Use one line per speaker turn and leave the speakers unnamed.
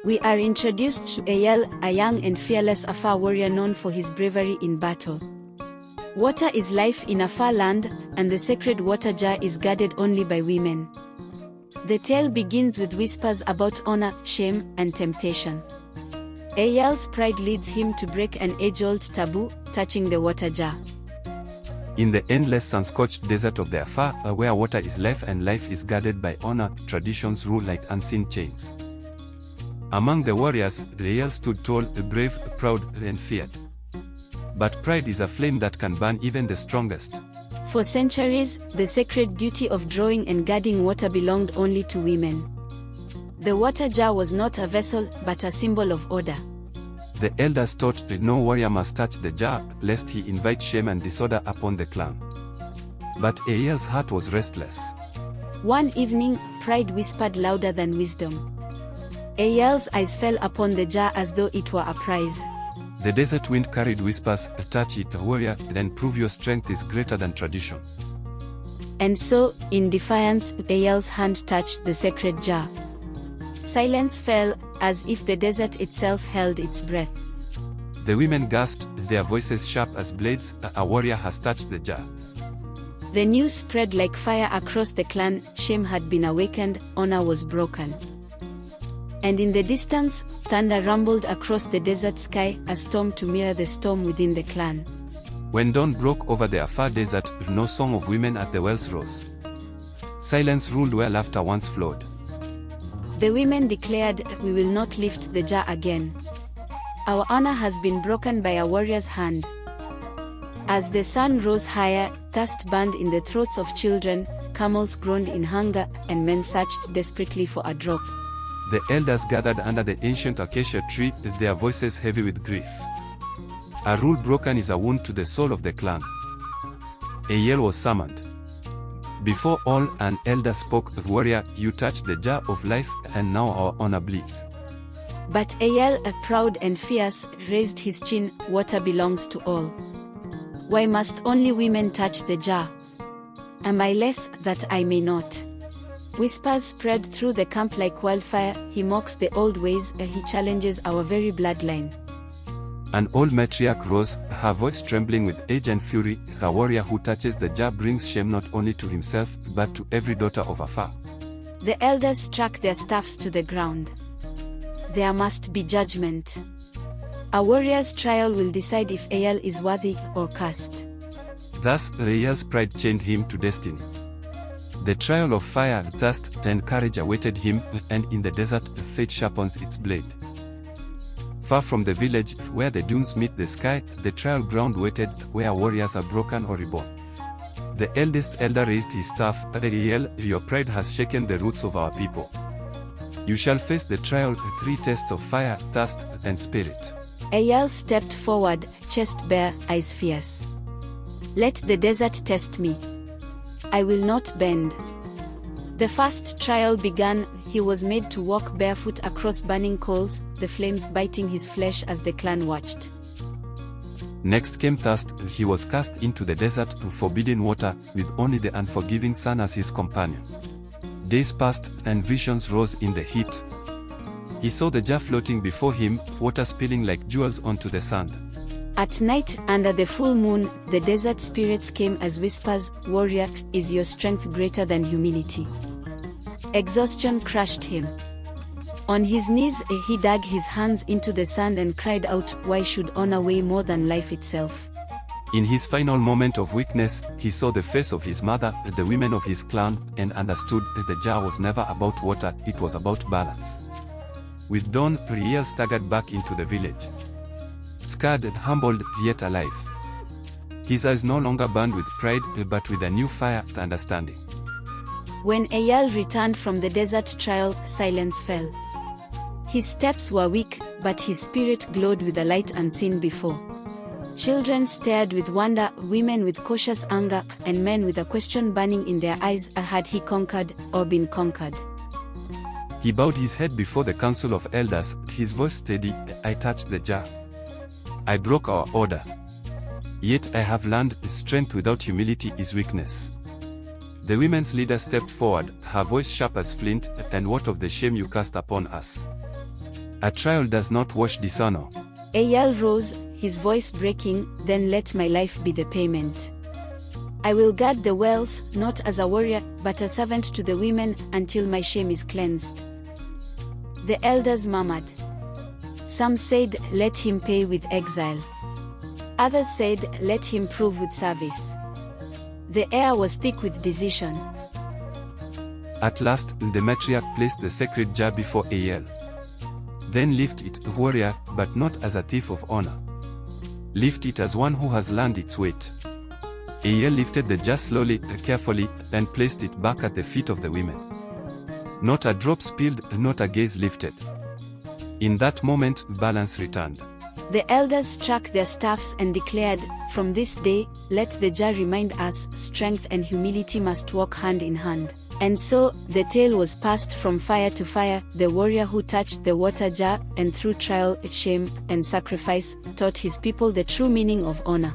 We are introduced to Ayele, a young and fearless Afar warrior known for his bravery in battle. Water is life in Afar land, and the sacred water jar is guarded only by women. The tale begins with whispers about honor, shame, and temptation. Ayele's pride leads him to break an age-old taboo, touching the water jar.
In the endless sun-scorched desert of the Afar, where water is life and life is guarded by honor, traditions rule like unseen chains. Among the warriors, Ayele stood tall, brave, proud, and feared. But pride is a flame that can burn even the strongest.
For centuries, the sacred duty of drawing and guarding water belonged only to women. The water jar was not a vessel, but a symbol of order.
The elders taught that no warrior must touch the jar, lest he invite shame and disorder upon the clan. But Ayele's heart was restless.
One evening, pride whispered louder than wisdom. Ayele's eyes fell upon the jar as though it were a prize.
The desert wind carried whispers, touch it, warrior, then prove your strength is greater than tradition.
And so, in defiance, Ayele's hand touched the sacred jar. Silence fell, as if the desert itself held its breath.
The women gasped, their voices sharp as blades, a warrior has touched the jar.
The news spread like fire across the clan, shame had been awakened, honor was broken. And in the distance, thunder rumbled across the desert sky, a storm to mirror the storm within the clan.
When dawn broke over the Afar desert, no song of women at the wells rose. Silence ruled where laughter once flowed.
The women declared, "We will not lift the jar again. Our honor has been broken by a warrior's hand." As the sun rose higher, thirst burned in the throats of children, camels groaned in hunger, and men searched desperately for a drop.
The elders gathered under the ancient acacia tree, their voices heavy with grief. A rule broken is a wound to the soul of the clan. Ayele was summoned. Before all, an elder spoke, "Warrior, you touched the jar of life, and now our honor bleeds."
But Ayele, proud and fierce, raised his chin, "Water belongs to all. Why must only women touch the jar? Am I less, that I may not?" Whispers spread through the camp like wildfire, "He mocks the old ways, he challenges our very bloodline."
An old matriarch rose, her voice trembling with age and fury, "A warrior who touches the jar brings shame not only to himself, but to every daughter of Afar."
The elders struck their staffs to the ground. There must be judgment. A warrior's trial will decide if Ayele is worthy or cursed.
Thus, Ayele's pride chained him to destiny. The trial of fire, thirst, and courage awaited him, and in the desert, fate sharpens its blade. Far from the village, where the dunes meet the sky, the trial ground waited, where warriors are broken or reborn. The eldest elder raised his staff, "Ayele, your pride has shaken the roots of our people. You shall face the trial, 3 tests of fire, thirst, and spirit."
Ayele stepped forward, chest bare, eyes fierce. "Let the desert test me. I will not bend." The first trial began. He was made to walk barefoot across burning coals, the flames biting his flesh as the clan watched.
Next came thirst. He was cast into the desert, forbidden water, with only the unforgiving sun as his companion. Days passed, and visions rose in the heat. He saw the jar floating before him, water spilling like jewels onto the sand.
At night, under the full moon, the desert spirits came as whispers, "Warrior, is your strength greater than humility?" Exhaustion crushed him. On his knees, he dug his hands into the sand and cried out, "Why should honor weigh more than life itself?"
In his final moment of weakness, he saw the face of his mother, the women of his clan, and understood that the jar was never about water, it was about balance. With dawn, Ayele staggered back into the village. Scarred and humbled, yet alive. His eyes no longer burned with pride, but with a new fire, understanding.
When Ayele returned from the desert trial, silence fell. His steps were weak, but his spirit glowed with a light unseen before. Children stared with wonder, women with cautious anger, and men with a question burning in their eyes, had he conquered, or been conquered?
He bowed his head before the council of elders, his voice steady, "I touched the jar. I broke our order. Yet I have learned, strength without humility is weakness." The women's leader stepped forward, her voice sharp as flint, "And what of the shame you cast upon us? A trial does not wash dishonor.
Ayele rose, his voice breaking, then let my life be the payment. I will guard the wells, not as a warrior, but a servant to the women, until my shame is cleansed. The elders murmured. Some said, let him pay with exile. Others said, let him prove with service. The air was thick with decision.
At last, the matriarch placed the sacred jar before Ayele. Then lift it, warrior, but not as a thief of honor. Lift it as one who has learned its weight. Ayele lifted the jar slowly, carefully, and placed it back at the feet of the women. Not a drop spilled, not a gaze lifted. In that moment, balance returned.
The elders struck their staffs and declared, from this day, let the jar remind us, strength and humility must walk hand in hand. And so, the tale was passed from fire to fire, the warrior who touched the water jar, and through trial, shame, and sacrifice, taught his people the true meaning of honor.